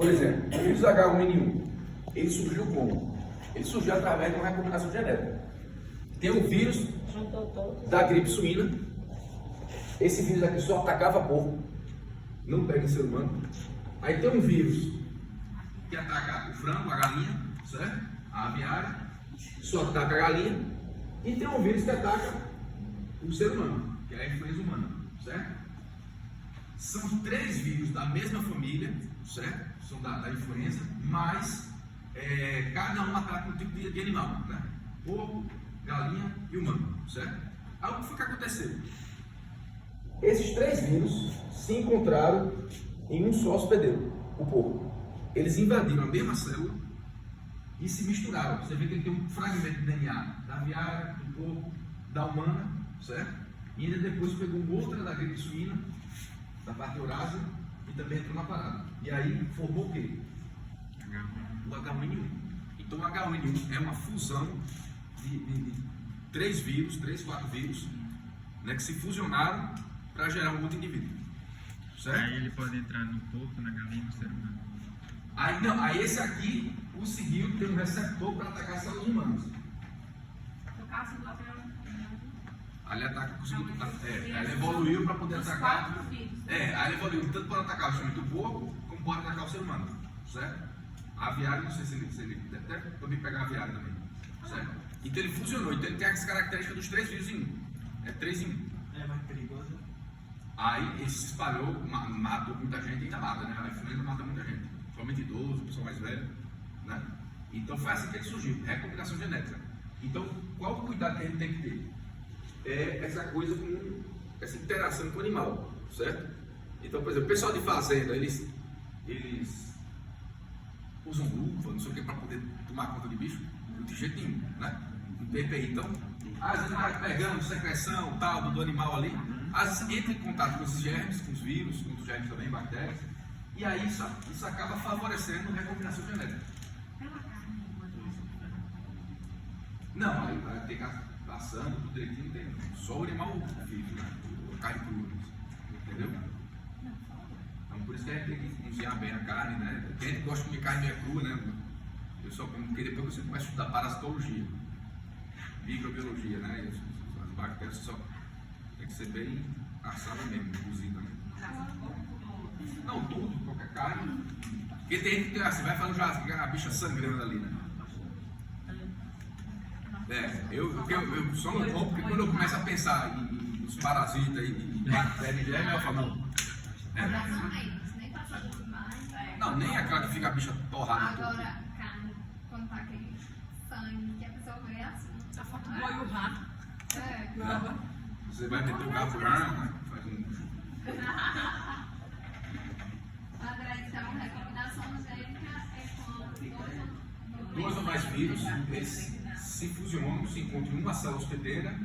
Por exemplo, o vírus H1N1, ele surgiu como? Ele surgiu através de uma recombinação genética. Tem o vírus da gripe suína. Esse vírus aqui só atacava porco, não pega em ser humano. Aí tem um vírus que ataca o frango, a galinha, certo? A aviária, só ataca a galinha. E tem um vírus que ataca o ser humano, que é a influenza humana, certo? São 3 vírus da mesma família, certo? São da influenza, mas cada um ataca um tipo de animal, né? Porco, galinha e humano, certo? Aí o que foi que aconteceu? Esses 3 vírus se encontraram em um só hospedeiro, o porco. Eles invadiram a mesma célula e se misturaram. Você vê que ele tem um fragmento de DNA da aviária, do porco, da humana, certo? E ainda depois pegou outra da gripe suína, da parte eurásia, e também entrou na parada. E aí formou o quê? O H1N1. Então o H1N1 é uma fusão de 3 vírus, 3, 4 vírus, né, que se fusionaram para gerar um outro indivíduo. Certo? Aí ele pode entrar no porco, na galinha, no ser humano. Aí, não, aí esse aqui conseguiu ter um receptor para atacar células humanas. No caso do papel. Aí ele ataca, conseguiu, aí ele evoluiu para poder atacar. Aí ele evoluiu tanto para atacar justamente o porco, como pode atacar o ser humano. Certo? A aviária, não sei se ele deve poder pegar a aviária também. Certo? Então ele funcionou, então ele tem as características dos 3 vírus em 1. É 3 em 1. É mais perigoso. Aí ele se espalhou, matou muita gente e ainda mata, né? A influenza mata muita gente, somente idoso, pessoa mais velha, né? Então foi assim que ele surgiu, recombinação genética. Então, qual o cuidado que a gente tem que ter? É essa coisa com essa interação com o animal, certo? Então, por exemplo, o pessoal de fazenda, eles usam luva, não sei o que, para poder tomar conta de bicho, de jeito nenhum, né? No PPI, então, às vezes vai pegando secreção, tal, do animal ali, às vezes entra em contato com esses germes, com os vírus, com os germes também, bactérias, e aí isso acaba favorecendo a recombinação genética. Não, aí vai ter passando, tudo direitinho, tem só o animal vivo, né? A carne crua, entendeu? Então por isso que a gente tem que cozinhar bem a carne, né? Porque a gente gosta de comer carne meio crua, né? Eu só como, porque depois você começa a estudar parasitologia, microbiologia, né? As bactérias só tem que ser bem assada mesmo, cozida, né? Não, tudo, qualquer carne. Porque tem gente que você vai falando já a bicha sangrando ali, né? Eu só não como porque quando eu começo a pensar nos parasitas e bactérias e germes, eu falo, não. Não, nem aquela que fica a bicha torrada. Agora, carne, quando tá aquele sangue, que a pessoa vê assim. A foto do olho rato. Não. Você vai meter o gato né? Faz um. André, então, recomendação gênica é quando 2 ou mais vírus, eles se fusionam, se encontram em uma célula hospedeira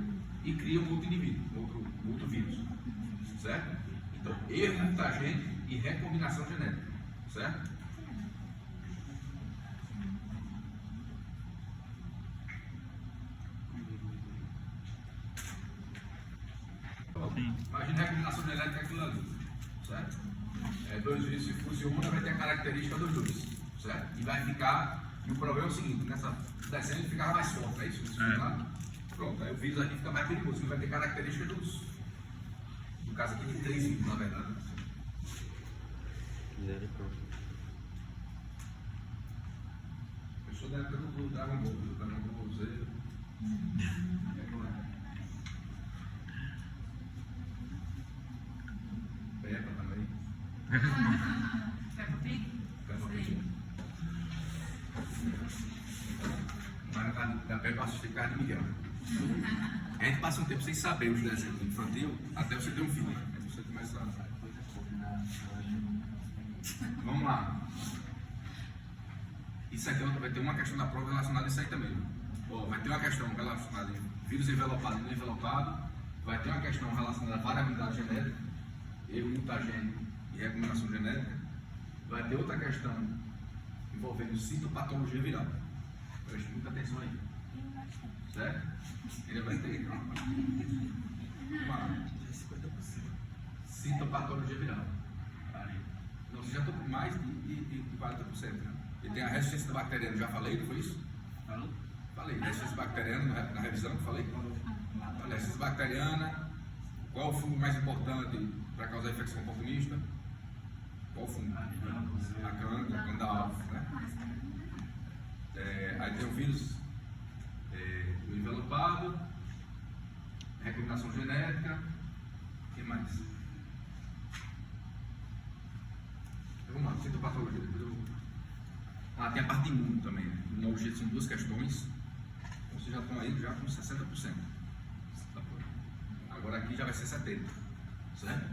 e criam outro indivíduo, outro vírus. Certo? Então, erro mutagênico e recombinação genética. Certo? Imagina a recombinação genética aquilo ali. Certo? 2 vírus se fusionam, vai ter a característica dos 2. Certo? E vai ficar. E o problema é o seguinte: nessa desenho ele ficava mais forte, é isso? Pronto, aí o vírus aqui fica mais perigoso, ele vai ter características dos. No caso aqui tem 3 vírus, na verdade. Eu sou da época do Dragon Ball Z. Peppa também. Peppa Pig? Peppa Pig. Mas da Peppa eu assisti Carne de Miguel. A gente passa um tempo sem saber os desenhos infantil até você ter um filho. Aí você começa a. Vamos lá. Isso aqui vai ter uma questão da prova relacionada a isso aí também. Vai ter uma questão relacionada a vírus envelopado e não envelopado. Vai ter uma questão relacionada à variabilidade genética, erro mutagênico e recombinação genética. Vai ter outra questão envolvendo citopatologia viral. Preste muita atenção aí. Certo? Ele vai ter uma citopatologia viral. Não sei já estou com mais de 40%. Né? Ele tem a resistência bacteriana, já falei, não foi isso? Falei, resistência bacteriana na revisão, falei? Falei, resistência bacteriana, qual o fungo mais importante para causar infecção oportunista? Qual o fungo? A Candida albis, né? Aí tem o vírus, o envelopado, recombinação genética, o que mais? Vamos lá, citopatologia. Tem a parte imune também, né? Imunologia são duas questões, então vocês já estão aí já com 60%. Agora aqui já vai ser 70%, certo?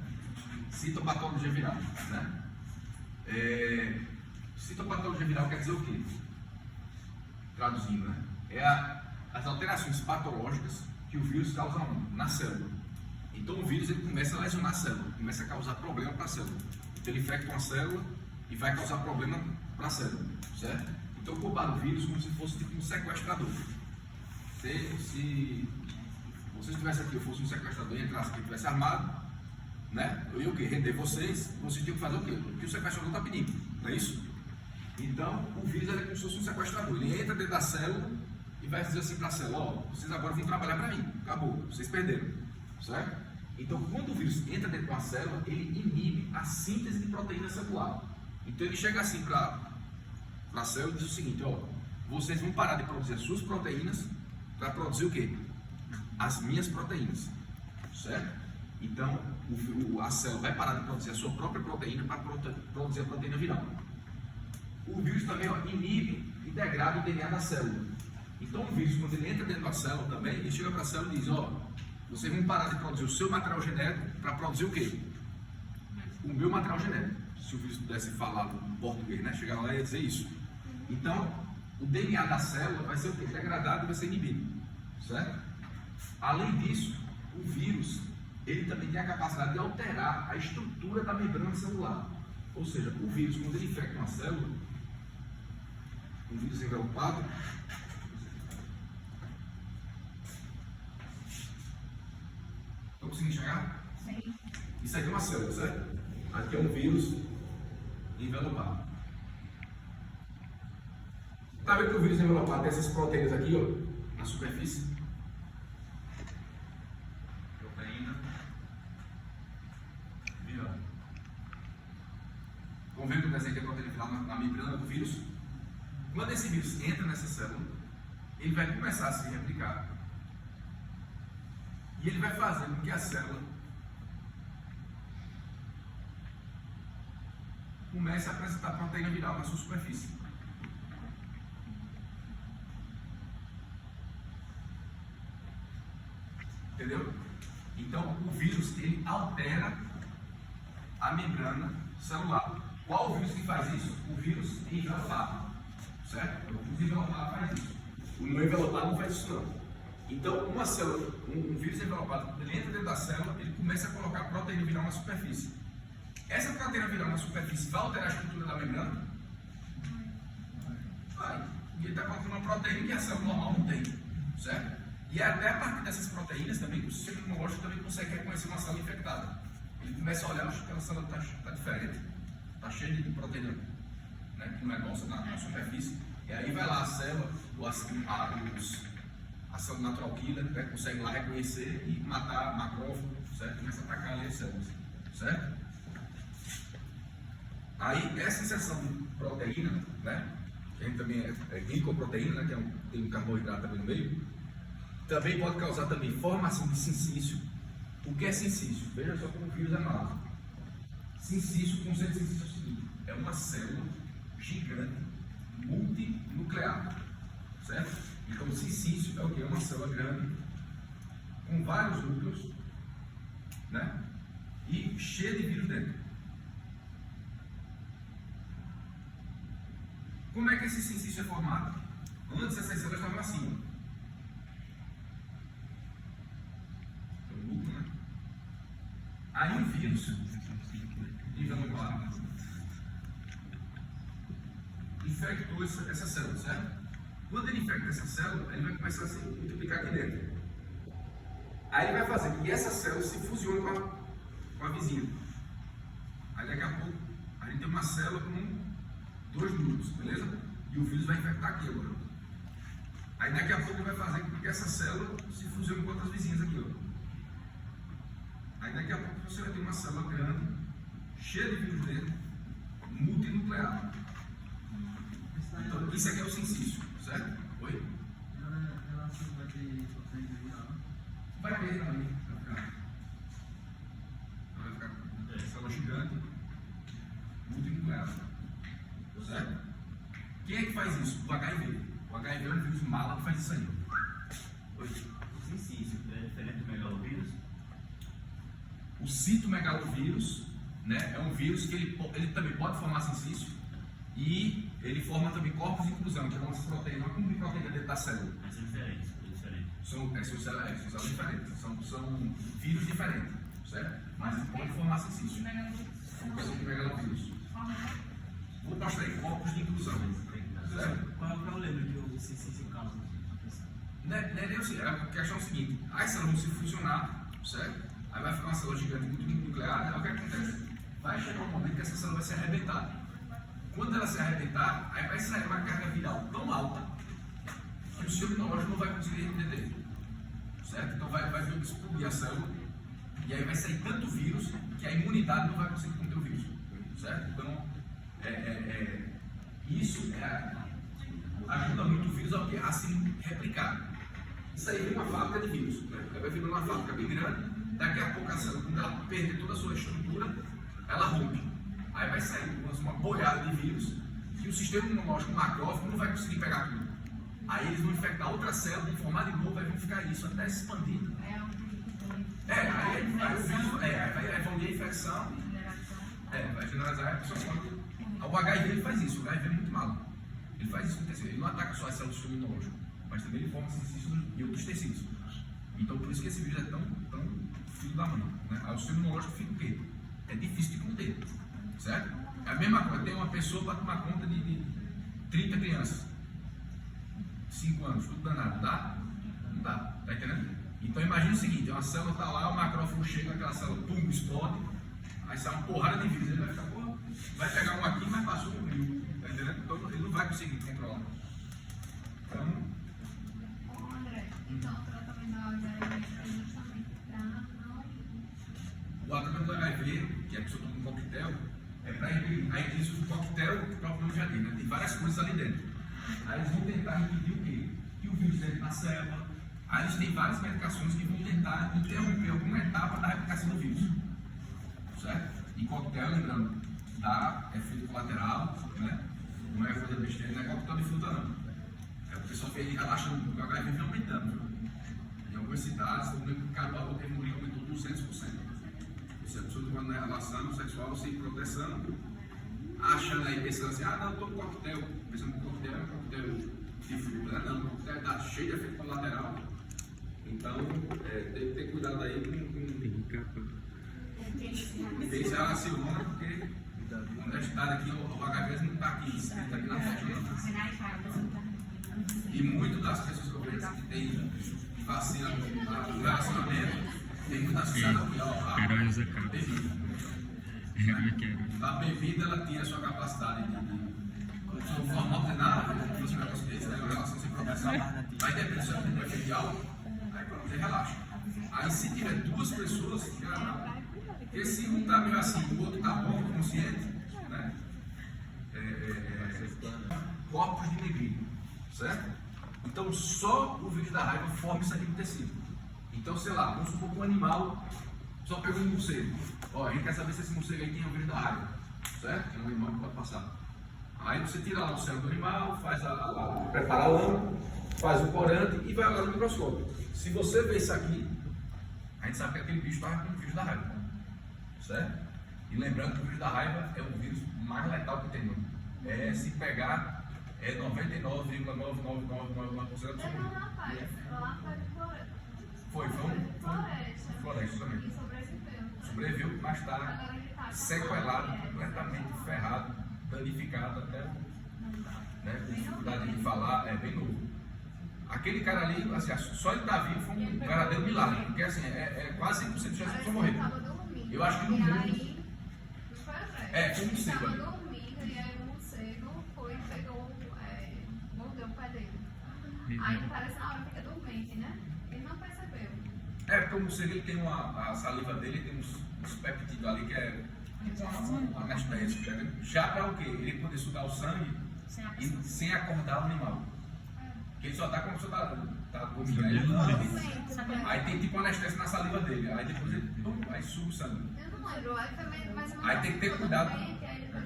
Citopatologia viral, né? Citopatologia viral quer dizer o quê? Traduzindo, né? As alterações patológicas que o vírus causa na célula. Então o vírus ele começa a lesionar a célula, começa a causar problema para a célula. Então ele infecta uma célula e vai causar problema para a célula, certo? Então compara o vírus como se fosse tipo um sequestrador. Se você estivesse aqui, eu fosse um sequestrador e entrasse aqui e estivesse armado, né? Eu ia o quê? Render vocês tinham que fazer o quê? O que o sequestrador está pedindo, não é isso? Então o vírus é como se fosse um sequestrador, ele entra dentro da célula e vai dizer assim para a célula, ó, vocês agora vão trabalhar para mim, acabou, vocês perderam, certo? Então quando o vírus entra dentro de uma célula, ele inibe a síntese de proteína celular. Então ele chega assim para a célula e diz o seguinte, ó, vocês vão parar de produzir as suas proteínas para produzir o quê? As minhas proteínas, certo? Então a célula vai parar de produzir a sua própria proteína para produzir a proteína viral. O vírus também inibe e degrada o DNA da célula. Então o vírus, quando ele entra dentro da célula também, ele chega para a célula e diz, ó, vocês vão parar de produzir o seu material genético para produzir o quê? O meu material genético. Se o vírus pudesse falar em português, né? Chegar lá e ia dizer isso. Então, o DNA da célula vai ser o quê? Degradado e vai ser inibido, certo? Além disso, o vírus, ele também tem a capacidade de alterar a estrutura da membrana celular. Ou seja, o vírus, quando ele infecta uma célula, um vírus envelopado, estão conseguindo enxergar? Sim. Isso aqui é uma célula, certo? Aqui é um vírus envelopado. Tá vendo que o vírus envelopado tem essas proteínas aqui, ó, na superfície? Proteína viral. Vamos ver que o desenho tem proteína viral na membrana do vírus? Quando esse vírus entra nessa célula, ele vai começar a se replicar. E ele vai fazer com que a célula comece a apresentar proteína viral na sua superfície. Entendeu? Então, o vírus, ele altera a membrana celular. Qual o vírus que faz isso? O vírus envelopado, certo? O vírus envelopado faz isso. O não envelopado não faz isso não. Então, uma célula, um vírus envelopado, ele entra dentro da célula, ele começa a colocar proteína viral na superfície. Essa proteína viral na superfície vai alterar a estrutura da membrana? Vai. E ele está colocando uma proteína que a célula normal não tem, certo? E até a partir dessas proteínas também, o sistema imunológico também consegue reconhecer uma célula infectada. Ele começa a olhar, acho que aquela célula está diferente, está cheia de proteína, né, que não é nossa na superfície. E aí vai lá a célula, a célula natural killer, né, consegue lá reconhecer e matar macrófago, certo? Começa a atacar ali as células, certo? Aí essa inserção de proteína, né, que a gente também é glicoproteína, né, que tem um carboidrato também no meio, também pode causar também formação de sincício. O que é sincício? Veja só como o vírus é mal. Sincício, o conceito de sincício é o seguinte: é uma célula gigante, multinuclear, certo? Então, o sincício é o que? É uma célula grande, com vários núcleos, né? E cheia de vírus dentro. Como é que esse sincício é formado? Antes essas células estavam assim, ó. Aí um vírus envelopado infectou essa célula, certo? Quando ele infecta essa célula, ele vai começar a se multiplicar aqui dentro. Aí ele vai fazer com que essa célula se fusione com a vizinha. Aí daqui a pouco a gente tem uma uma célula com 2 núcleos, beleza? E o vírus vai infectar aqui agora. Aí daqui a pouco ele vai fazer com que essa célula se fusione com outras vizinhas aqui, ó. Aí daqui a pouco você vai ter uma célula grande, cheia de vírus dentro, multinuclear. Então, isso aqui é o sincício, certo? Oi? Vai ter também. Vai ficar célula gigante, multinuclear. Certo? Quem é que faz isso? O HIV. O HIV é um vírus mala que faz isso aí. Oi? Sim, isso é diferente do megalovírus? O citomegalovírus, né, é um vírus que ele também pode formar sincício e ele forma também corpos de inclusão, que é uma proteína, não é proteína dentro da célula. Mas são diferentes, São células diferentes, são vírus diferentes, certo? Mas ele pode formar sincício. O megalovírus. Vou mostrar aí, corpos de inclusão. Certo? Qual é o problema de o cincício causa? A questão é o seguinte: as células vão se fusionar, certo? Aí vai ficar uma célula gigante multinuclear, aí o que acontece? Vai chegar um momento que essa célula vai se arrebentar. Quando ela se arrebentar, aí vai sair uma carga viral tão alta que o sistema imunológico não vai conseguir entender. Certo? Então vai explodir a célula e aí vai sair tanto vírus que a imunidade não vai conseguir conter o vírus. Certo? Então, isso ajuda muito o vírus a se replicar. Isso aí vem uma fábrica de vírus. Né? Vai vir uma fábrica bem grande, daqui a pouco a célula, quando ela perder toda a sua estrutura, ela rompe. Aí vai sair uma boiada de vírus que o sistema imunológico macrófago não vai conseguir pegar tudo. Aí eles vão infectar outra célula, informar de novo, aí vão ficar isso até se expandir. Aí o vírus vai evoluir a infecção, vai generalizar a pessoa. O HIV ele faz isso, o HIV é muito malo. Ele faz isso acontecer, ele não ataca só as células do sistema imunológico, mas também ele forma sincícios e outros tecidos. Então por isso que esse vírus é tão filho da mãe. Né? Aí o sistema imunológico fica o quê? É difícil de conter, certo? É a mesma coisa, tem uma pessoa para tomar conta de 30 crianças, 5 anos, tudo danado, dá? Não dá, tá entendendo? Então imagina o seguinte, uma célula está lá, o macrófago chega, aquela célula, pum, explode, aí sai uma porrada de vírus, ele vai ficar, pô, vai pegar um aqui, mas passou no rio, tá entendendo? Então ele não vai conseguir controlar. Então... André, então o tratamento da HIV é justamente para não... O tratamento do HIV, que a pessoa toma um coquetel, é para impedir. Aí isso, o coquetel, o próprio nome já diz, né? Tem várias coisas ali dentro. Aí eles vão tentar impedir o quê? Que o vírus entre na célula. Aí eles têm várias medicações que vão tentar interromper alguma etapa da replicação do vírus. Certo? E coquetel, lembrando, dá efeito colateral, né? Não é coisa besteira, não é coquetel de fruta, não. É o pessoal fez relaxando, o HIV vem aumentando. Em algumas cidades, o número de casos da teve aumentou 200%. Se a pessoa está na relação sexual sem proteção, achando aí, pensando assim, não, eu estou com coquetel, pensando que coquetel é um coquetel de fruta, não, o coquetel está cheio de efeito colateral. Então, tem que ter cuidado aí com esse aracilona, porque quando a gente está aqui, o HIV não está aqui, está aqui na frente. E muitas das pessoas que eu vejo que tem vacina no relacionamento, tem muita associada a bebida. A bebida, ela tinha a sua capacidade de transformar o cenário, esse negócio desse, né? Uma relação sem proteção. Aí depende se você tem um efeito de álcool, aí pronto, você relaxa. Aí se tiver duas pessoas, porque se um está meio assim, o outro está bom, consciente, né? Corpos de negrito, certo? Então só o vírus da raiva forma isso aqui no tecido. Então, sei lá, vamos supor que um animal só pegou um morcego. Ó, a gente quer saber se esse morcego aí tem o vírus da raiva, certo? É um animal que pode passar. Aí você tira lá o cérebro do animal, prepara a lâmina, faz o corante e vai lá no microscópio. Se você ver isso aqui, a gente sabe que aquele bicho estava com o vírus da raiva, certo? E lembrando que o vírus da raiva é o vírus mais letal que tem, mano. Se pegar, é 99,99999% da Foi floresta também. Sobreviveu, mas está sequelado, completamente ferrado, danificado até, né, com dificuldade de falar, é bem novo. Aquele cara ali, assim, só ele está vivo foi um verdadeiro milagre, porque assim, é quase 100% de chance de morrer. Eu acho que no mundo. Foi muito cedo ali. mordeu o pé dele. Aí ele parece na hora fica dormente, né? Ele não percebeu. É, porque o morcego ele tem a saliva dele tem uns peptídeos ali que é uma anestésia. Já para o quê? Ele poder sugar o sangue sem acordar o animal. Porque ele só está como se tá dormindo. Aí tem tipo uma anestésia na saliva dele. Aí depois ele aí suga o sangue. Eu não lembro, aí foi mais ou menos. Aí tem que ter cuidado. Aí depois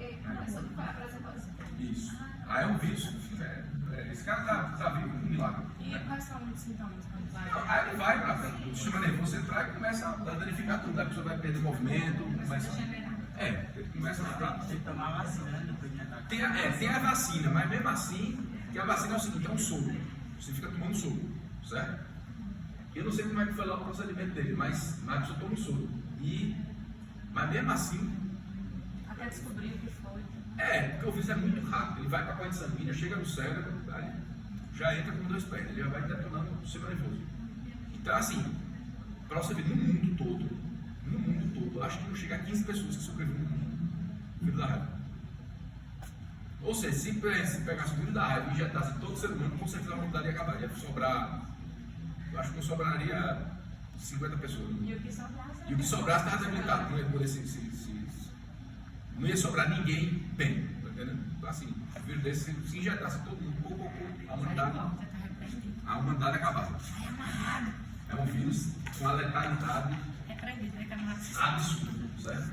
ele começou a apresentar isso. Isso. Aí é um vírus. Esse cara tá vivo, um milagre. E quais são os sintomas quando vai? Aí ele vai para o sistema nervoso central e começa a danificar tudo. A pessoa vai perder movimento, começa. Ele começa a. Tem que tomar vacina, né? Depois de atacar. Tem a vacina, mas mesmo assim, que a vacina é o seguinte, é um soro. Você fica tomando soro, certo? Eu não sei como é que foi lá o procedimento dele, mas a pessoa toma um soro. Mas mesmo assim, Até descobrir o que foi. porque o vírus é muito rápido. Ele vai para a corrente sanguínea, chega no cérebro, aí já entra com 2 pés. Ele já vai detonando o sistema nervoso. Então, assim, para você ver, no mundo todo, acho que não chega a 15 pessoas que sobrevivem no mundo. Vírus da raiva. Ou seja, se pegasse o vírus da raiva e injetasse todo ser humano, com certeza a humanidade ia acabar. Ia sobrar, eu acho que não sobraria 50 pessoas. E o que sobrasse? E o que sobrasse estava debilitado, não ia poder não ia sobrar ninguém bem, tá entendendo? Então, assim, o vírus desse, se injetasse todo mundo, pouco a pouco, a humanidade acabava. É um vírus com a letalidade absurda, certo?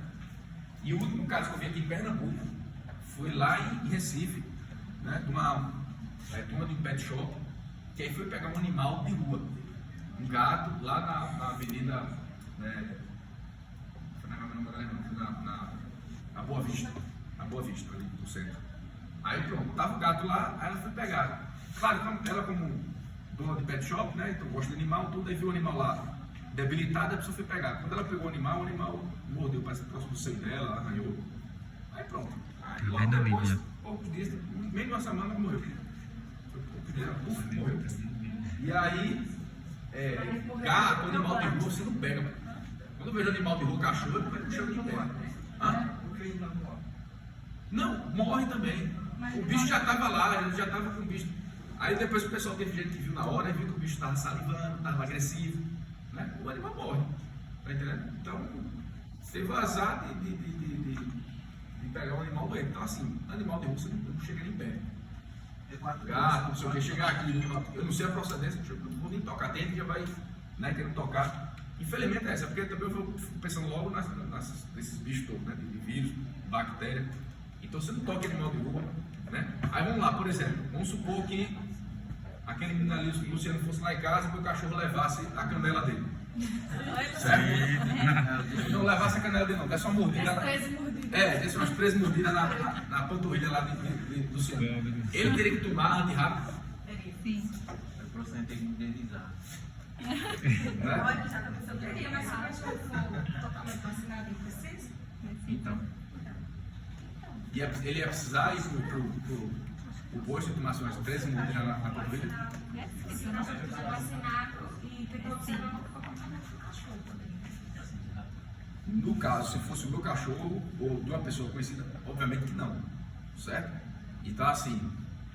E o último caso que eu vi aqui em Pernambuco foi lá em Recife, né, de uma turma de um pet shop, que aí foi pegar um animal de rua, um gato, lá na avenida, né, foi na Boa Vista, ali do centro. Aí pronto, tava o gato lá, aí ela foi pegar. Claro, ela como dona de pet shop, né, então gosta de animal, tudo, aí viu o animal lá debilitado, a pessoa foi pegar. Quando ela pegou o animal mordeu, parece que próximo do seio dela, arranhou. Aí pronto. Aí logo depois, poucos dias, menos de uma semana, ela morreu. Morreu. E aí, gato, animal de rua, você não pega. Quando eu vejo animal de rua, cachorro, eu pego o cheiro de terra. Não, morre também. O bicho já estava lá, ele já estava com o bicho. Aí depois o pessoal teve gente que viu na hora e viu que o bicho estava salivando, estava agressivo, né? O animal morre. Tá entendendo? Então, teve o azar de pegar um animal doente. Então, assim, animal de rua você não chega nem perto. Gato, não sei o que, chegar aqui, eu não sei a procedência, eu não vou nem tocar, tem gente que já vai, né, querendo tocar. Infelizmente é essa, porque também eu fico pensando logo nesses bichos todos, né, de vírus, bactéria. Então você não toca animal de rua, né? Aí vamos lá, por exemplo, vamos supor que aquele menino ali, o Luciano, fosse lá em casa e o cachorro levasse a canela dele. Certo? Não levasse a canela dele não, desse uma mordida. Desse umas 13 mordidas na panturrilha lá de Luciano. Ele teria que tomar antirrábico. Sim. O processo tem que indenizar. Olha, já que a pessoa teria, mas se o cachorro for totalmente vacinado, ele precisa? Então. E ele ia precisar ir pro posto e tomar umas 13 mordidas na panturrilha? Se não for vacinado e ter problema, não for contaminado com o cachorro. No caso, se fosse o meu cachorro ou de uma pessoa conhecida, obviamente que não, certo? Então, assim,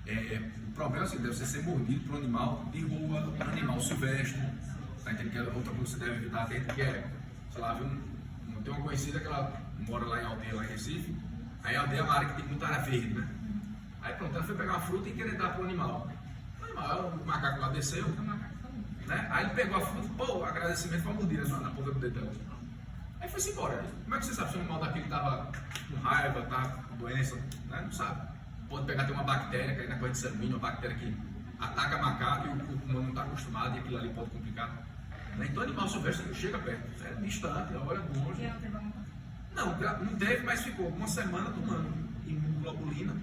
o problema assim, deve ser mordido por um animal de rua, um animal silvestre, tá entendendo? Que é outra coisa que você deve evitar dentro, que é, sei lá, tem uma conhecida que ela mora lá em aldeia, lá em Recife, aí a aldeia é uma área que tem muita área verde, né? Aí pronto, ela foi pegar uma fruta e querer dar para o animal. O animal, o macaco lá desceu, né? Aí ele pegou a fruta, pô, agradecimento foi uma mordida na ponta do dedo dela. Aí foi-se embora. Como é que você sabe se o animal daquele estava com raiva, estava com doença? Né? Não sabe. Pode pegar até uma bactéria, que aí na corrente sanguínea, uma bactéria que ataca macaco e o humano não está acostumado e aquilo ali pode complicar. Né? Então o animal silvestre não chega perto. É distante, olha longe. Não teve, mas ficou uma semana tomando imunoglobulina,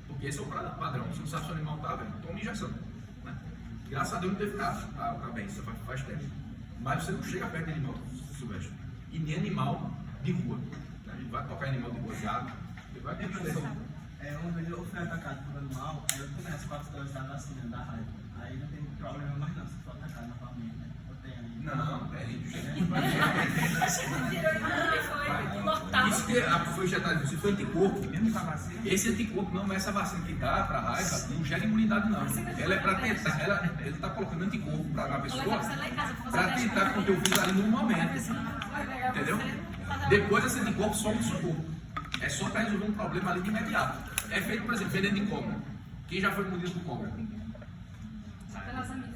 porque esse é o padrão. Você não sabe se o animal está bem, toma injeção. Né? Graças a Deus não teve nada, tá bem, isso faz tempo. Mas você não chega perto de animal silvestre. E nem animal de rua. Né? Ele vai tocar animal de rua, gato, ele vai ter Uma vez eu fui atacado por animal, aí eu tomei as 4 doses da vacina da raiva. Aí não tem problema mais não, se for atacado novamente. Né? tem ali. Não, peraí. Mortal. Isso que foi injetado, isso foi anticorpo. Mesmo com a vacina. Esse anticorpo não é essa vacina que dá para raiva, não gera imunidade não. Ela é para tentar, ele está colocando anticorpo para a pessoa, para tentar conter o vírus ali no momento. Entendeu? Depois esse anticorpo some do seu corpo. É só para resolver um problema ali de imediato. É feito, por exemplo, veneno de cobra. Quem já foi mordido por cobra? Só pelas amigas.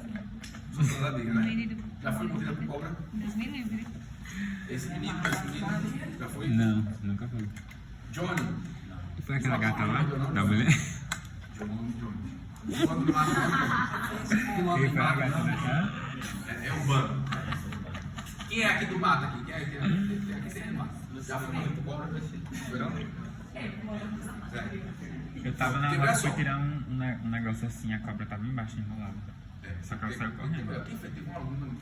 Sou verdadeira, né? Já foi mordida por cobra? Deus me livre. Esse menino já foi? Não, nunca foi. Johnny. Foi aquela gata lá? Da mulher? Johnny. Quando mata o Quem foi a gata da casa? é urbano. Quem é aqui do mato aqui? Quem é aqui tem mato? Já foi mordido por cobra? Foi não? Eu tava na hora pra tirar um negócio assim, a cobra tava embaixo enrolada. Só que ela saiu correndo. Teve um aluno,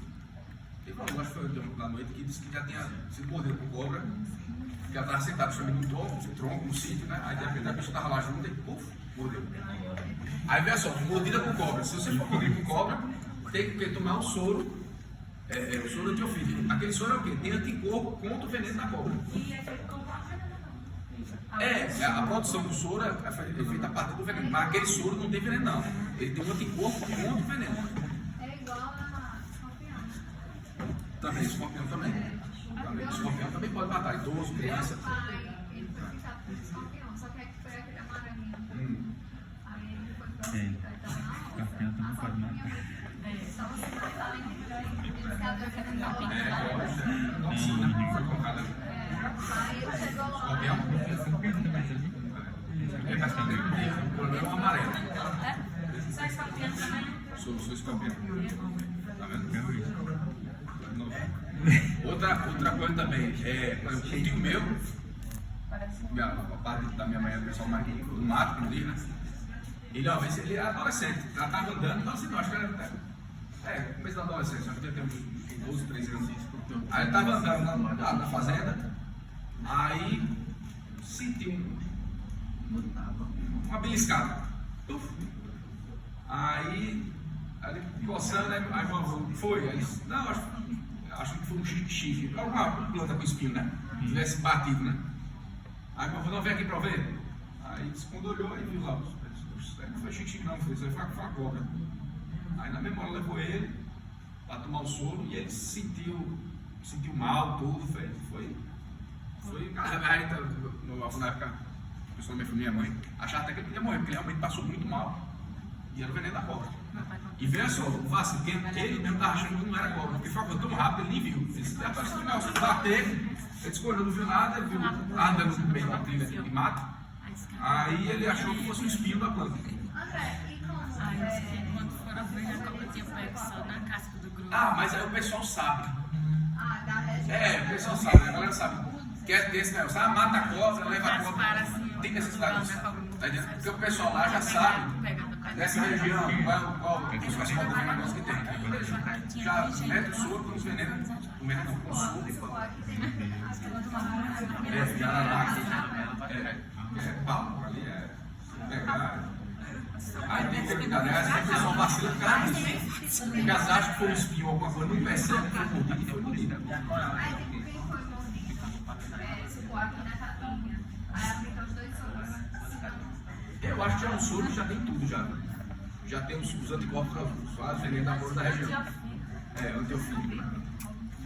acho que foi da noite, que disse que já tinha sido mordido por cobra, que já estava sentado chamando no tronco, no sítio, né? Aí de repente a bicha estava lá junto e puf, mordeu. Aí veja só, mordida por cobra. Se você for mordido por cobra, tem que tomar o soro, o soro antiofídico. Aquele soro é o quê? Tem anticorpo contra o veneno da cobra. A produção do soro é feita a partir do veneno, mas aquele soro não tem veneno não. Ele tem um anticorpo contra o veneno. É igual a escorpião. Também, escorpião também. Escorpião também pode matar idoso, criança. Meu pai, ele foi picado por escorpião, só que foi aquele amarelinho. Aí ele foi pro Sim. hospital e tal. Não, Escorpião também pode matar. só você matar ele, ele se adoece na Toxina, foi colocada. Aí ele chegou lá. Escorpião? É bastante. O problema é o amarelo. Só escorpião também. Sou escorpião. Tá vendo? Outra coisa também, por exemplo, um tio meu, a parte da minha mãe é o pessoal mais do mato, como diz, né? Ele, uma vez, ele era adolescente, já estava andando, então assim, não, acho que era, começo da adolescência, acho que devia ter uns 12, 13 anos. Aí ele estava andando na fazenda, aí sentiu uma beliscada. Aí ele coçando, aí meu avô foi, aí disse, não, acho que foi um chifre, alguma planta com espinho, né? Tivesse batido, né? Aí meu avô, não, vem aqui pra ver. Aí disse, quando olhou, aí viu lá, não foi chifre não, foi uma cobra. Aí na mesma hora levou ele para tomar o soro e ele se sentiu mal, tudo, foi. Aí meu avô na época, principalmente minha mãe, achava até que ele ia morrer, porque ele realmente passou muito mal. E era o veneno da cobra. E veja só, o vacilo, ele mesmo estava achando que não era cobra, porque foi tão rápido, ele nem viu. Ele disse, rapaz, se não bater, ele escolheu, não viu nada, ele viu andando no meio da trilha de mato. Aí ele achou que fosse um espinho da planta. André, e como? Quando foram ver, a cobra tinha pego só na casca do grupo. Mas aí o pessoal sabe. Da região. O pessoal sabe, a galera sabe. Quer ter esse negócio, mata a cobra, leva a cobra. Tem necessidade disso. Porque o pessoal lá já sabe dessa região, qual os cachorros do negócio que tem. Já mete o soro com os venenos, o veneno com o soro. Pau, ali pegar. Aí tem que ter cuidado, a pessoa vacila por causa disso. Porque elas acham que foi um espinho, alguma coisa, não percebe que foi mordido e foi mordido. Aí tipo, quem foi mordido, supor aqui na capinha, aí aplica os 2 soros. Eu acho que já no soro já tem tudo já. Já tem os anticorpos faz veneno da cobra da região. Antiofídico.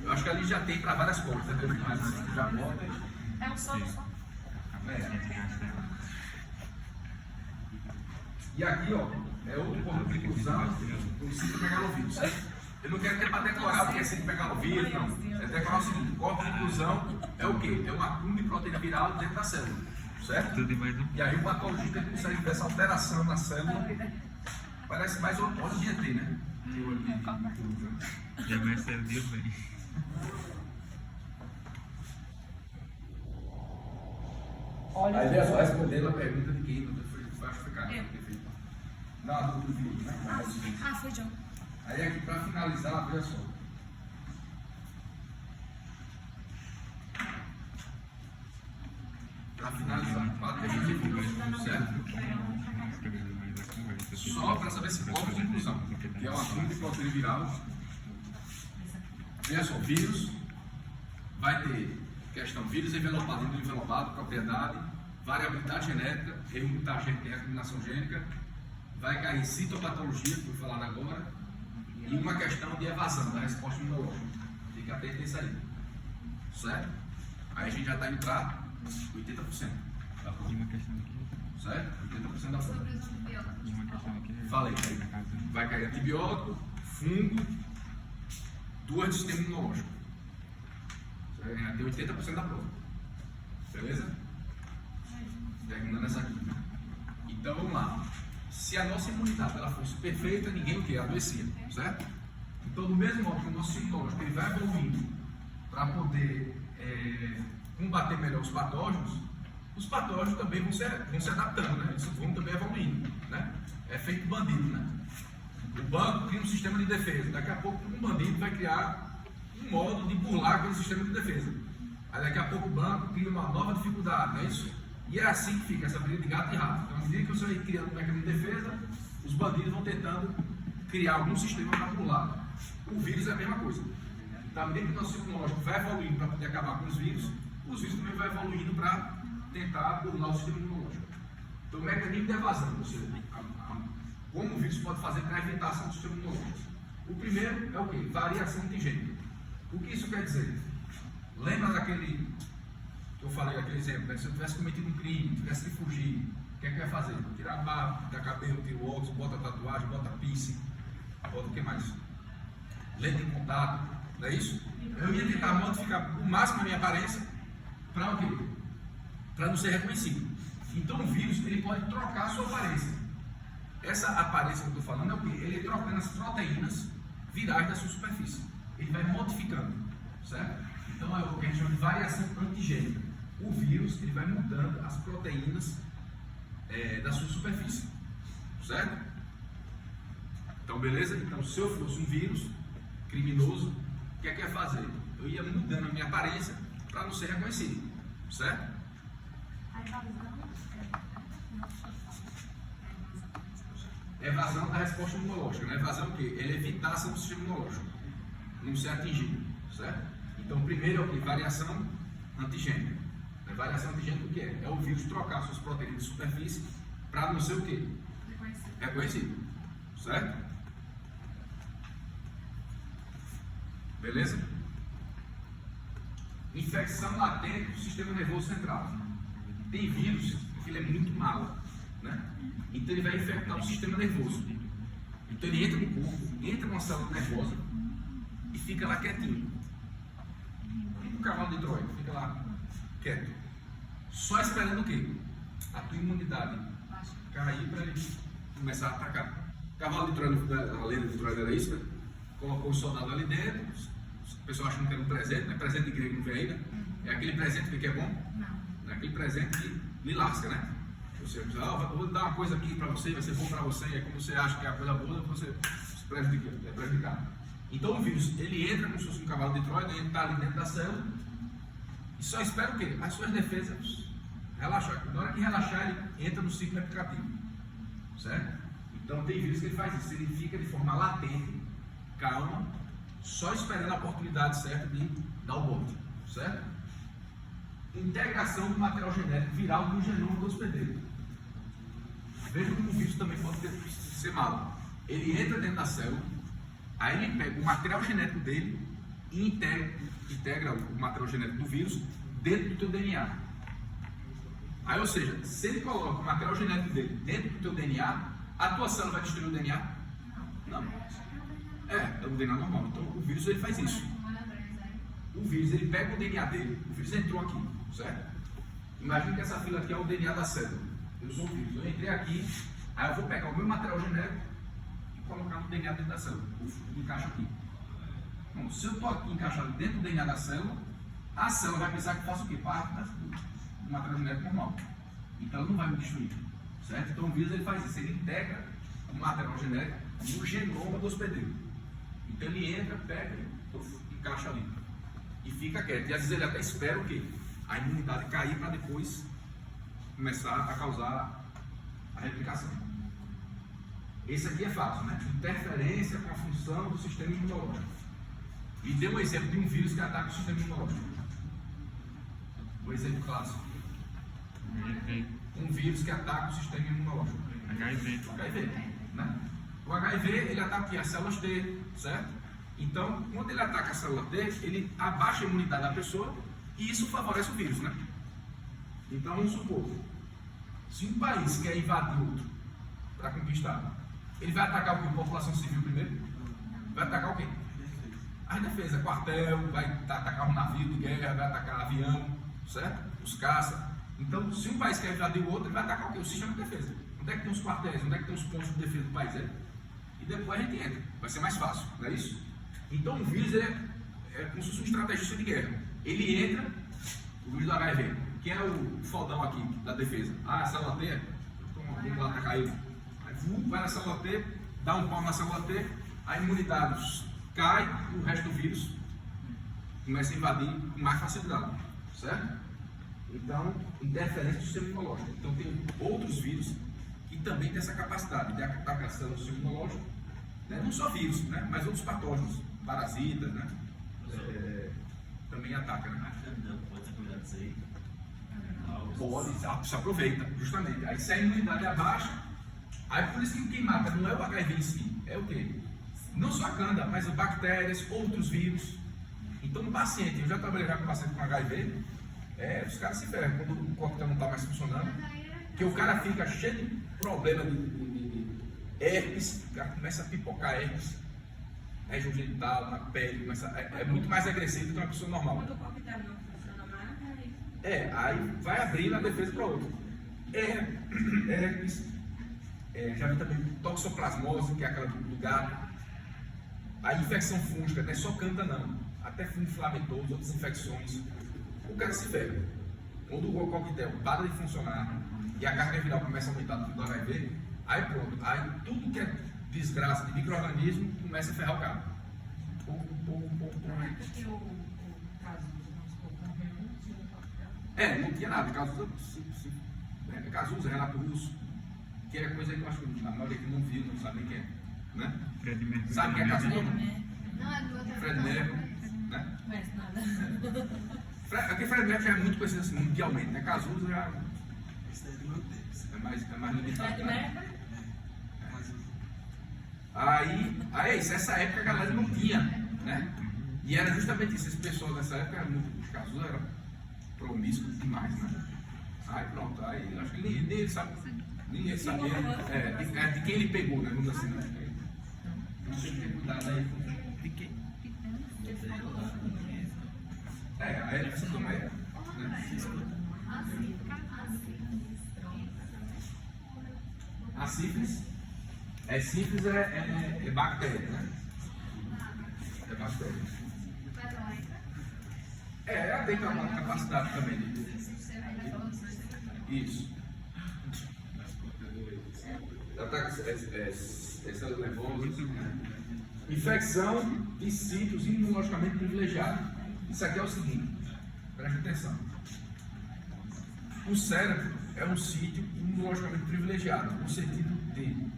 Eu acho que ali já tem para várias cobras, entendeu? Mas já bota e... É um soro só. E aqui, ó, é outro ponto de inclusão, o citomegalovírus, certo? Eu não quero ter para decorar porque é citomegalovírus, não. É decorar o seguinte: o corpo de inclusão é o quê? É um acúmulo de proteína viral dentro da célula, certo? Tudo e mais um. E aí o patologista consegue ver essa alteração na célula. Parece mais olho de ET, né? Já vai ser o dia bem. Aí veja só, respondendo a pergunta de quem foi ficar. Não, do vídeo, né? Foi John. Aí aqui para finalizar, veja só. Para finalizar, para a gente viu, certo? Só para saber se corpo de inclusão, que é uma acúmulo de proteína viral Veja só, vírus vai ter questão vírus envelopado, envelopado, propriedade, variabilidade genética, erro mutagênico e combinação gênica, vai cair citopatologia, que foi falado agora, e uma questão de evasão da resposta imunológica. Fica atento a isso aí. Certo? Aí a gente já está indo para 80%. E uma questão aqui. Certo? 80% da prova. Sobre os antibióticos. E uma questão aqui. Falei, Na casa. vai cair antibiótico, fungo, duas do sistema imunológico. Você vai ganhar até 80% da prova. Beleza? Terminando essa aqui. Então vamos lá. Se a nossa imunidade ela fosse perfeita, ninguém o que? Adoecia. Certo? Então, do mesmo modo que o nosso imunológico ele vai evoluindo para poder combater melhor os patógenos também vão se adaptando, né? Eles vão também evoluindo, né? É feito bandido, né? O banco cria um sistema de defesa. Daqui a pouco um bandido vai criar um modo de burlar aquele sistema de defesa. Aí daqui a pouco o banco cria uma nova dificuldade, não é isso? E é assim que fica essa briga de gato e rato. Então, à medida que você vai criando um mecanismo de defesa, os bandidos vão tentando criar algum sistema para burlar. O vírus é a mesma coisa. Então, à medida que o nosso imunológico vai evoluindo para poder acabar com os vírus também vai evoluindo para tentar burlar o sistema imunológico. Então, o mecanismo de evasão, ou seja, como o vírus pode fazer para evitar a ação do sistema imunológico. O primeiro é o quê? Variação antigênica. O que isso quer dizer? Lembra daquele que eu falei, aquele exemplo, né? Se eu tivesse cometido um crime, tivesse que fugir, o que é que eu ia fazer? Tirar a barba, tirar cabelo, tira o óculos, bota tatuagem, bota piercing, bota o que mais? Lente de contato, não é isso? Eu ia tentar modificar o máximo a minha aparência para o quê? Para não ser reconhecido. Então o vírus ele pode trocar a sua aparência. Essa aparência que eu estou falando é o quê? Ele é trocando as proteínas virais da sua superfície. Ele vai modificando, certo? Então é o que a gente chama de variação antigênica. O vírus ele vai mudando as proteínas da sua superfície, certo? Então beleza? Então se eu fosse um vírus criminoso, o que é que eu ia fazer? Eu ia mudando a minha aparência para não ser reconhecido, certo? Evasão da resposta imunológica, né? Evasão o quê? Ele evitar a ação do sistema imunológico, não ser atingido, certo? Então, primeiro é o que? Variação antigênica. A variação antigênica o que é? É o vírus trocar suas proteínas de superfície para não ser o quê? Reconhecido, certo? Beleza? Infecção latente do sistema nervoso central. Tem vírus que ele é muito malo, né? Então ele vai infectar o sistema nervoso. Então ele entra no corpo, entra numa célula nervosa e fica lá quietinho. Tipo um cavalo de Troia, fica lá quieto. Só esperando o quê? A tua imunidade cair para ele começar a atacar. O cavalo de Troia, a lenda de Troia era isso, né? Colocou os soldados ali dentro, o pessoal achando que era um presente, né? Presente de grego não vem ainda. É aquele presente que é bom? Não. É aquele presente que lhe lasca, né? Você diz, vou dar uma coisa aqui para você, vai ser bom para você, e aí como você acha que é a coisa boa, você se prejudica, é prejudicado. Então o vírus, ele entra como se fosse um cavalo de Troia, ele está ali dentro da célula, e só espera o quê? As suas defesas relaxar. Na hora que relaxar, ele entra no ciclo replicativo, certo? Então tem vírus que ele faz isso, ele fica de forma latente, calma, só esperando a oportunidade certa de dar o bote, certo? Integração do material genético viral no genoma do hospedeiro. Veja como o vírus também pode ser malo. Ele entra dentro da célula, aí ele pega o material genético dele e integra o material genético do vírus dentro do teu DNA. Aí, ou seja, se ele coloca o material genético dele dentro do teu DNA, a tua célula vai destruir o DNA? Não. É o DNA normal. Então o vírus ele faz isso. O vírus ele pega o DNA dele, o vírus entrou aqui, certo? Imagina que essa fila aqui é o DNA da célula. Eu sou o vírus, eu entrei aqui, aí eu vou pegar o meu material genético e colocar no DNA dentro da célula. Encaixa aqui. Bom, se eu estou aqui encaixado dentro do DNA da célula, a célula vai pensar que faço o quê? Parte do material genético normal. Então ela não vai me destruir, certo? Então o vírus ele faz isso, ele integra o material genético no genoma do hospedeiro. Então ele entra, pega e encaixa ali. E fica quieto. E às vezes ele até espera o quê? A imunidade cair para depois começar a causar a replicação. Esse aqui é fácil, né? Interferência com a função do sistema imunológico. Me dê um exemplo de um vírus que ataca o sistema imunológico. Um exemplo clássico. HIV. Um vírus que ataca o sistema imunológico. HIV. O HIV, né? O HIV, ele ataca as células T, certo? Então, quando ele ataca a célula T, ele abaixa a imunidade da pessoa e isso favorece o vírus, né? Então, vamos supor, se um país quer invadir outro para conquistar, ele vai atacar o quê? A população civil primeiro? Vai atacar o quê? A defesa, quartel, vai atacar um navio de guerra, vai atacar avião, certo? Os caças. Então, se um país quer invadir o outro, ele vai atacar o quê? O sistema de defesa. Onde é que tem os quartéis? Onde é que tem os pontos de defesa do país? E depois a gente entra. Vai ser mais fácil, não é isso? Então, o vírus é como se fosse um estrategista de guerra. Ele entra, o vírus do HIV. Quem é o fodão aqui da defesa? Ah, a célula T? Então, vamos lá atacar ele. Aí, vai na célula T, dá um pau na célula T, a imunidade cai e o resto do vírus começa a invadir com mais facilidade, certo? Então, interferência do sistema imunológico. Então, tem outros vírus que também têm essa capacidade de atacar a célula do sistema imunológico, né? Não só vírus, né? Mas outros patógenos, parasitas, né? Também ataca, né? Pode ter cuidado disso aí. Pode, se aproveita, justamente. Aí se a imunidade abaixa, aí por isso que quem mata não é o HIV em si, é o quê? Não só a canda, mas as bactérias, outros vírus. Então, no paciente, eu já trabalhei com paciente com HIV, os caras se ferram quando o coquetel não está mais funcionando, que o cara fica cheio de problema de herpes, o cara começa a pipocar herpes, região genital, na pele, é muito mais agressivo do que uma pessoa normal. Quando o coquetel não funciona mais, Aí vai abrindo a defesa para outro. Herpes, já vi também toxoplasmose, que é aquela do gato. A infecção fúngica, não é só canta não, até fungo inflamatório, outras infecções. O cara se ferra. Quando o coquetel para de funcionar e a carga viral começa a aumentar do HIV, aí pronto, aí tudo que é desgraça de micro-organismo começa a ferrar o cara. porque o caso Não tinha nada, Cazuza, Renato Russo, que é coisa que eu acho que a maioria que não viu, não sabe nem quem é, né? Fred Mercury. Sabe quem é Cazuza? Não, é do outro. Fred Mercury, né? não conhece nada. Aqui Fred Mercury já é muito conhecido assim, mundialmente, né? Cazuza já Isso é do meu tempo. é mais limitado. Fred Né? Mercury? Aí essa época a galera não tinha, né? E era justamente isso, esse pessoal dessa época era muito, os Cazuza era promíscuo demais, né? Aí pronto, aí acho que ninguém sabe, ninguém sabia de quem ele pegou, né? Vamos assim, né? Não tem que ter cuidado aí de quem. Aí essa também é. A sífilis é bactéria, né? É bactéria. Ela tem uma capacidade também de. Isso. Ela está com células nervosas. Infecção de sítios imunologicamente privilegiados. Isso aqui é o seguinte, preste atenção. O cérebro é um sítio imunologicamente privilegiado, no sentido de.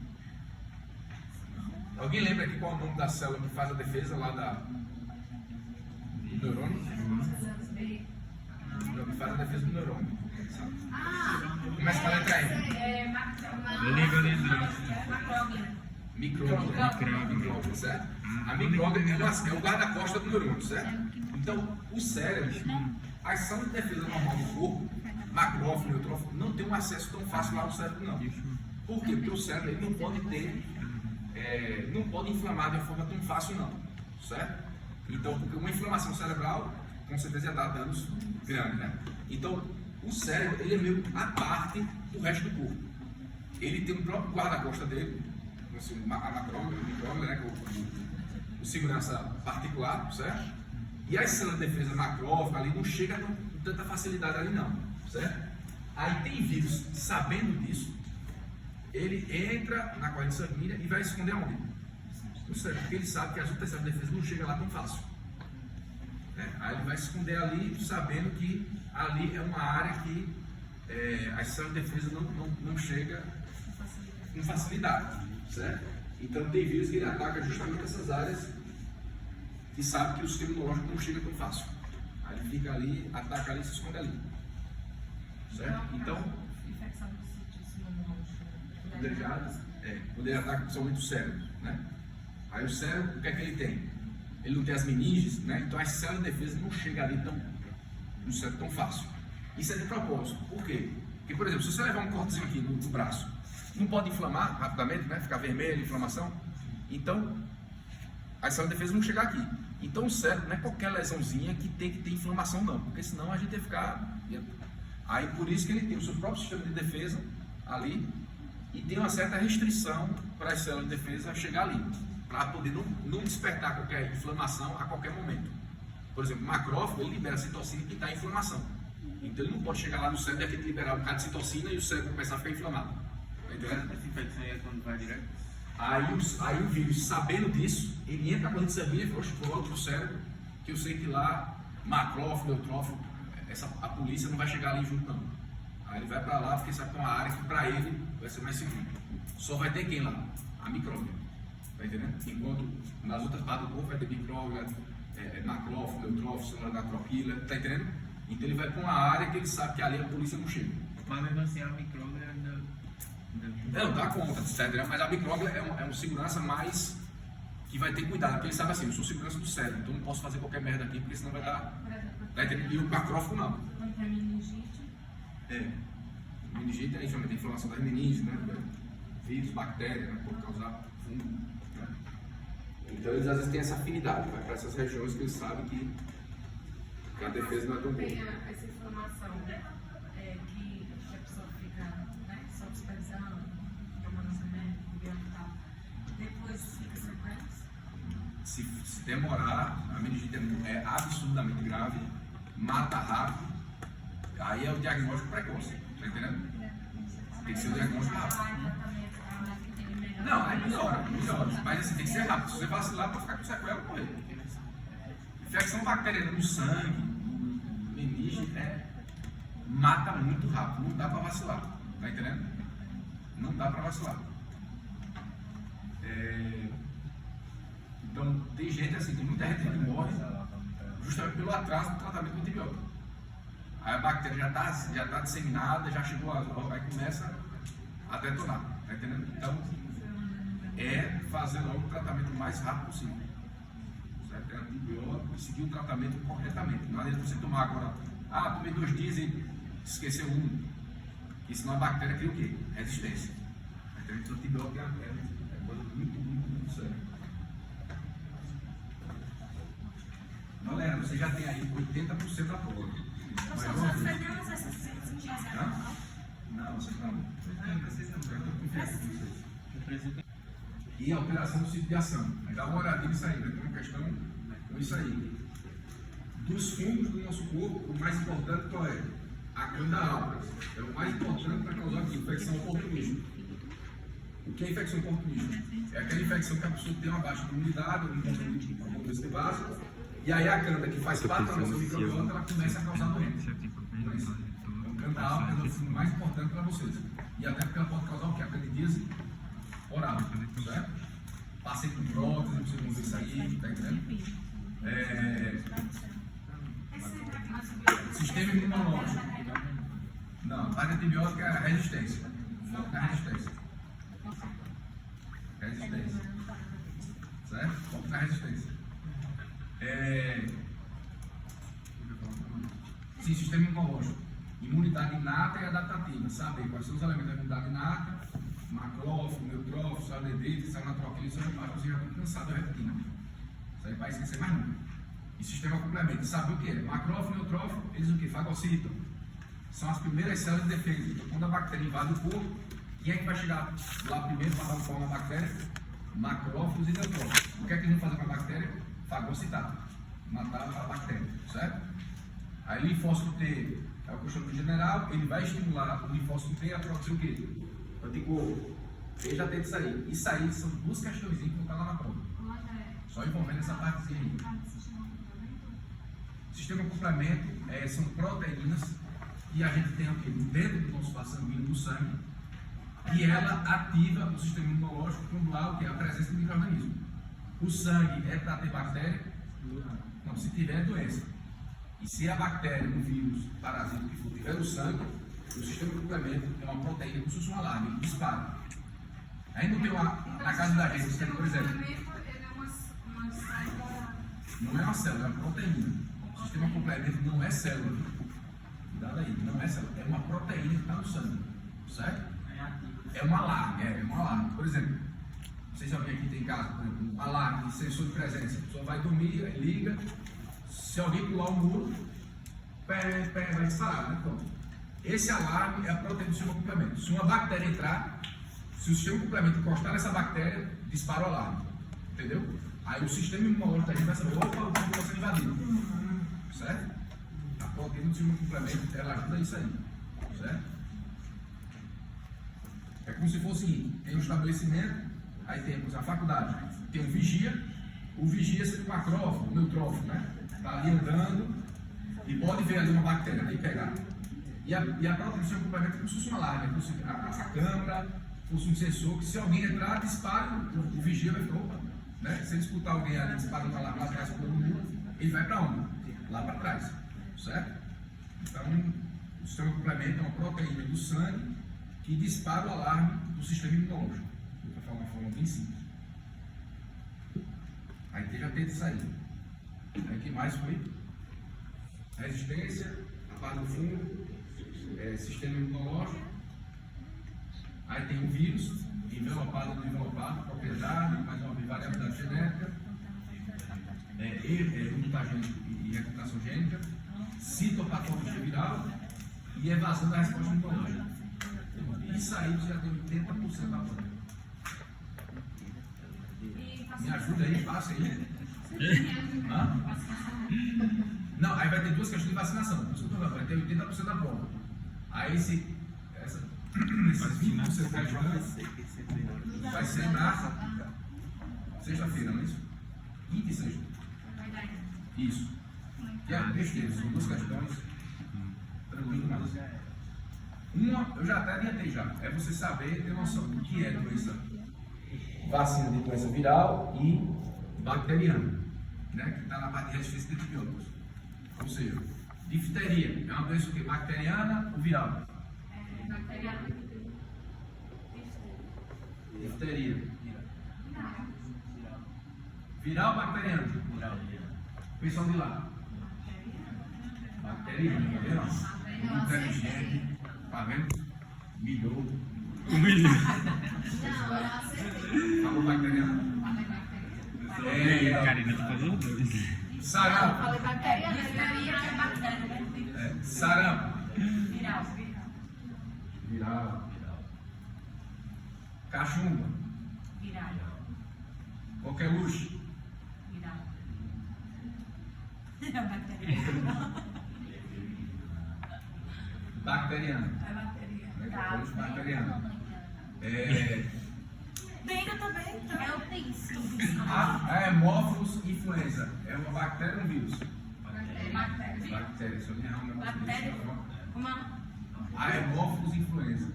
Alguém lembra aqui qual é o nome da célula que faz a defesa lá do neurônio? Não, que faz a defesa do neurônio. Começa com a letra M. Micróbio, certo? A micróbio é o guarda-costas do neurônio, certo? Então, o cérebro, as células de defesa normal do corpo, macrófago, neutrófago, não tem um acesso tão fácil lá no cérebro, não. Por quê? Porque o cérebro ele não pode ter, não pode inflamar de uma forma tão fácil, não, certo? Então, porque uma inflamação cerebral, com certeza, ia dar danos grandes, né? Então, o cérebro, ele é meio à parte do resto do corpo. Ele tem o próprio guarda-costas dele, assim, a macróbio, o micróbio, né? O segurança particular, certo? E as células de defesa macrófaga ali não chega com tanta facilidade ali não, certo? Aí tem vírus, sabendo disso, ele entra na corrente sanguínea e vai esconder aonde? No cérebro, porque ele sabe que as outras células de defesa não chegam lá tão fácil. Aí ele vai se esconder ali, sabendo que ali é uma área que as células de defesa não chegam com facilidade, certo? Então tem vírus que ele ataca justamente essas áreas que sabe que o sistema imunológico não chega tão fácil. Aí ele fica ali, ataca ali e se esconde ali. Certo? Então, Infecção do sistema imunológico. quando ele ataca principalmente o cérebro, né? Aí o cérebro, o que é que ele tem? Ele não tem as meninges, né? Então as células de defesa não chegam ali no cérebro tão fácil. Isso é de propósito. Por quê? Porque, por exemplo, se você levar um cortezinho aqui no braço, não pode inflamar rapidamente, né? Ficar vermelho, inflamação. Então, as células de defesa não chegam aqui. Então o cérebro não é qualquer lesãozinha que tem que ter inflamação não, porque senão a gente ia ficar... Aí por isso que ele tem o seu próprio sistema de defesa ali e tem uma certa restrição para as células de defesa chegar ali, para poder não despertar qualquer inflamação a qualquer momento. Por exemplo, o macrófago, ele libera citocina que está em inflamação. Então ele não pode chegar lá no cérebro e aqui liberar um bocado de citocina e o cérebro começar a ficar inflamado. Tá entendendo? Essa infecção aí é quando vai direto? Aí o vírus, sabendo disso, ele entra na corrente sanguínea e fala logo para o cérebro que eu sei que lá, macrófago, neutrófago, a polícia não vai chegar ali junto não. Aí ele vai para lá porque sabe que é uma área que para ele vai ser mais seguro. Só vai ter quem lá? A micróbio. Tá entendendo? Enquanto nas outras partes do corpo vai ter micróbio, macrófago, neutrófago, célula natropila, tá entendendo? Então ele vai para uma área que ele sabe que ali a polícia não chega. Mas mesmo assim a micróbia ainda... Não, dá conta, certo? Mas a micróbia é um segurança mais que vai ter cuidado, porque ele sabe assim, eu sou segurança do cérebro, então não posso fazer qualquer merda aqui, porque senão vai dar... Tá entendendo? E o macrófago não. Quando tem meningite. Meningite é justamente a inflamação das meninges, né? Vírus, bactérias, né? Pode causar fungo, né? Então eles às vezes têm essa afinidade, vai para essas regiões que eles sabem que a defesa não é tão boa. Tem essa inflamação que a pessoa fica, né, só dispersando, tomando remédio, e tal. Depois fica sequência. Se demorar, a meningite é absurdamente grave, mata rápido, aí é o diagnóstico precoce, tá entendendo? Tem que ser o diagnóstico rápido. Não, é melhor, mas assim, tem que ser rápido. Se você vacilar, pode ficar com sequela ou morrer. Infecção bacteriana no sangue, no meninge, mata muito rápido, não dá para vacilar, tá entendendo? Não dá para vacilar. Então, tem gente assim, tem muita gente que morre justamente pelo atraso do tratamento do antibiótico. Aí a bactéria já está disseminada, já chegou aí começa a detonar, tá entendendo? Então, é fazer logo o tratamento o mais rápido possível. Certo? É antibiótico e seguir o tratamento corretamente. Não adianta você tomar agora, tomei 2 dias e esqueceu um. E senão a bactéria cria o quê? Resistência. Então, o antibiótico é coisa muito séria. Galera, você já tem aí 80% da prova. Não, vocês não. Vocês não. Eu estou confiando com vocês. E a alteração do ciclo de ação. Aí dá uma olhadinha nisso aí, né? Tem uma questão com isso aí. Dos fungos do nosso corpo, o mais importante qual é? A Candida albicans. É o mais importante para causar aqui, infecção oportunista. O que é infecção oportunista? É aquela infecção que a pessoa tem uma baixa imunidade, um controle básico, e aí a Candida, que faz parte da nossa microbiota, ela começa a causar doença. Então, Candida albicans é o fungo mais importante para vocês. E até porque ela pode causar o quê? A candidíase oral, certo? Passei por prótese, vocês vão ver isso aí, tá entendendo? Sistema imunológico. Não, a parte antibiótica é a resistência. Foco na resistência. Resistência. Certo? Foco na resistência. Sim, sistema imunológico. Imunidade inata e adaptativa. Saber quais são os elementos da imunidade inata, macrófago, neutrófago, célula de dentro, célula natropila, isso você já está cansado da retina. Isso aí vai esquecer mais nunca. E sistema complemento, sabe o que é? Macrófago e neutrófago, eles o que? Fagocitam. São as primeiras células de defesa. Então, quando a bactéria invade o corpo, quem é que vai chegar lá primeiro para dar forma à bactéria? Macrófagos e neutrófagos. O que é que eles vão fazer com a bactéria? Fagocitar. Matar a bactéria, certo? Aí o linfócito T é o que eu chamo de general, ele vai estimular o linfócito T a produzir o quê? Anticorpo. Ele já tem isso aí. Isso aí são 2 questões que vão estar lá na prova. Só envolvendo essa partezinha aí. Sistema complemento são proteínas que a gente tem aqui dentro do nosso vaso sanguíneo, do sangue, e ela ativa o sistema imunológico quando há o que? A presença de micro-organismos. O sangue é para ter bactéria, Não, se tiver doença. E se a bactéria, o vírus, o parasita que for, tiver no sangue, o sistema de complemento é uma proteína como se fosse um alarme, ele dispara. Aí não tem na casa da gente, você tem, por exemplo, Ele é uma célula. não é uma célula, é uma proteína. O sistema de complemento não é célula. Cuidado aí, não é célula, é uma proteína que está no sangue, certo? É um alarme, é um alarme. Por exemplo, não sei se alguém aqui tem em casa, por exemplo, um alarme, sensor de presença. A pessoa vai dormir, aí liga, se alguém pular o muro, vai disparar, né? Pronto. Esse alarme é a proteína do sistema de complemento. Se uma bactéria entrar, se o sistema de complemento encostar nessa bactéria, dispara o alarme. Entendeu? Aí o sistema imunológico da gente vai saber, opa, o vírus está sendo invadido. Certo? A proteína do sistema de complemento, ela ajuda isso aí. Certo? É como se fosse, tem um estabelecimento, aí temos a faculdade, tem um vigia, o vigia seria um macrófago, um neutrófago, né? Está ali andando e pode ver ali uma bactéria, aí pegar. E a proteína do sistema de complemento é como se fosse um alarme, como se a câmera fosse um sensor que se alguém entrar, dispara, o vigia vai ficar, opa, né? Se ele escutar alguém ali disparando lá atrás pelo muro, ele vai para onde? Lá para trás, certo? Então, o sistema de complemento é uma proteína do sangue que dispara o alarme do sistema imunológico. Vou falar uma forma bem simples. Aí já teve isso aí. Aí o que mais foi? Resistência, a parte do fungo, sistema imunológico. Aí tem o vírus, envelopado do envelopado, propriedade, mais uma variabilidade genética, mutagênico e recuperação gênica, citopatologia viral e evasão da resposta imunológica. Isso aí já tem 80% da prova. Me ajuda aí, passa aí. Hã? Não, aí vai ter duas questões de vacinação. Vai ter 80% da prova. Aí esses 20% da ajuda vai ser na sexta-feira, não é isso? Quinta e sexta. Isso. Que é besteira, são duas questões. Tranquilo, mas. Uma, eu já até adiantei já, é você saber, ter noção do que é doença, vacina de doença viral e bacteriana, né? Que está na parte de resistência de antibióticos. Ou seja, difteria é uma doença que bacteriana ou viral? Bacteriana. Difteria. Viral ou bacteriana? Viral. Pessoal de lá. Bacteriana, tá vendo? Inteligente. Tá vendo? Milhou. Humilhou. Não, eu acertei. Falou bacteriano? Falei bacteriana. Karina tá fazendo os dois. Sarampo. Falei bacteriana. Bacteriana é bactéria. Sarampo. Viral. Viral. Cachumba. Viral. Coqueluche. Viral. Bacteriano. É bacteria. Coqueluche bacteriano. Dengue também, então. É o príncipe. A hemófilos influenza é uma bactéria ou um vírus? Bactéria. Bactéria. Se eu me errar um negócio Bactéria. desse, Uma. a hemófilos influenza.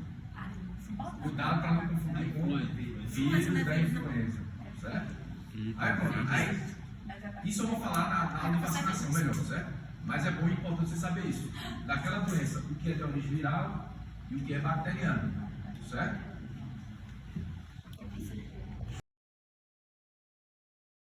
Cuidado para não confundir com vírus da influenza. Certo? Aí pronto. Aí, isso eu vou falar na aula de vacinação melhor, certo? Mas é bom e importante você saber isso. Daquela doença, o que é de origem viral e o que é bacteriano. Certo?